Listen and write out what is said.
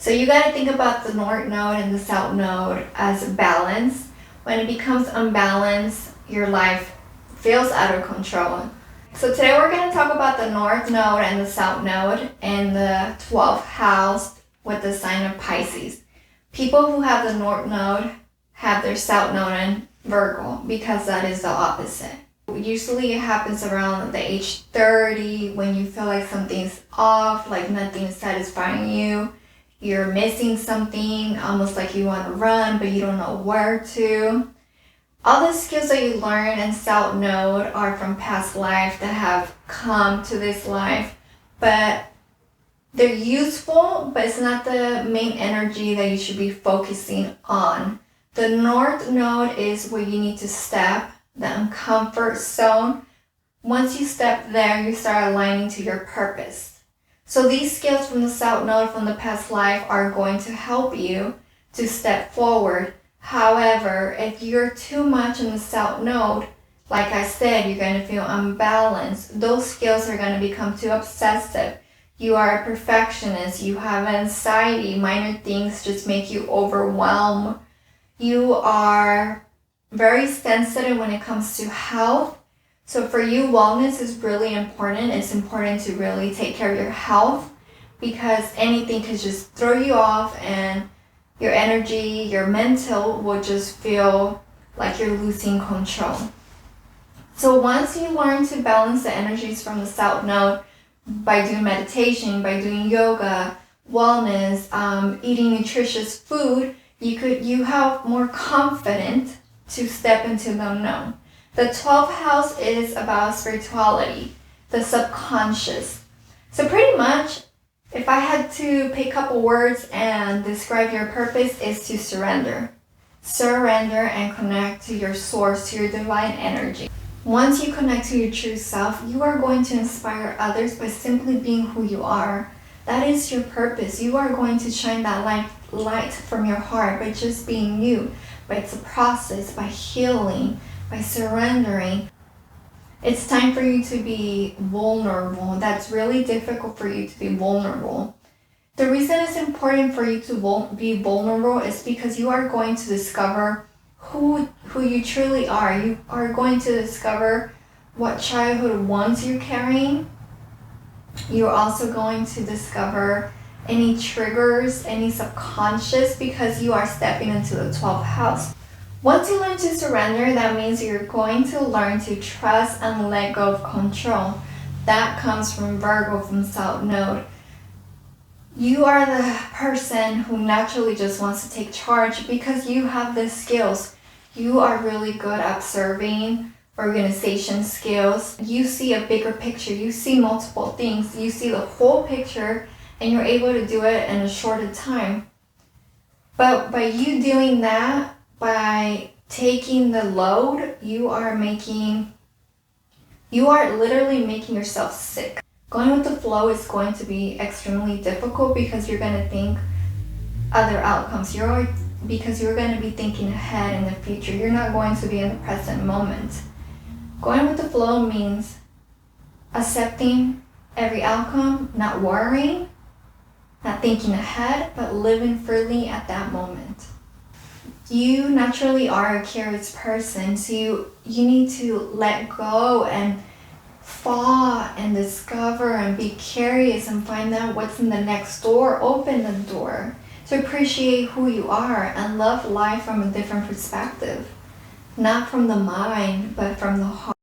So you got to think about the North Node and the South Node as a balance. When it becomes unbalanced, your life feels out of control. So today we're going to talk about the North Node and the South Node in the 12th house with the sign of Pisces. People who have the North Node have their South Node in Virgo because that is the opposite. Usually it happens around the age 30 when you feel like something's off, like nothing is satisfying you. You're missing something, almost like you want to run, but you don't know where to. All the skills that you learn in South Node are from past life that have come to this life, but they're useful, but it's not the main energy that you should be focusing on. The North Node is where you need to step, the uncomfort zone. Once you step there, you start aligning to your purpose. So these skills from the South Node from the past life are going to help you to step forward. However, if you're too much in the South Node, like I said, you're going to feel unbalanced. Those skills are going to become too obsessive. You are a perfectionist. You have anxiety. Minor things just make you overwhelmed. You are very sensitive when it comes to health. So for you, wellness is really important. It's important to really take care of your health because anything could just throw you off and your energy, your mental will just feel like you're losing control. So once you learn to balance the energies from the South Node by doing meditation, by doing yoga, wellness, eating nutritious food, you have more confidence to step into the unknown. The 12th house is about spirituality, the subconscious. So pretty much, if I had to pick a couple words and describe your purpose, is to surrender. Surrender and connect to your source, to your divine energy. Once you connect to your true self, you are going to inspire others by simply being who you are. That is your purpose. You are going to shine that light from your heart by just being you. But it's a process, by healing, by surrendering. It's time for you to be vulnerable. That's really difficult for you to be vulnerable. The reason it's important for you to be vulnerable is because you are going to discover who you truly are. You are going to discover what childhood wounds you're carrying. You're also going to discover any triggers, any subconscious, because you are stepping into the 12th house. Once you learn to surrender, that means you're going to learn to trust and let go of control. That comes from Virgo, from South Node. You are the person who naturally just wants to take charge because you have the skills. You are really good at observing, organization skills. You see a bigger picture. You see multiple things. You see the whole picture and you're able to do it in a shorter time. But by you doing that, by taking the load, you are literally making yourself sick. Going with the flow is going to be extremely difficult because you're going to think other outcomes. Because you're going to be thinking ahead in the future. You're not going to be in the present moment. Going with the flow means accepting every outcome, not worrying, not thinking ahead, but living freely at that moment. You naturally are a curious person, so you need to let go and fall and discover and be curious and find out what's in the next door. Open the door to appreciate who you are and love life from a different perspective. Not from the mind, but from the heart.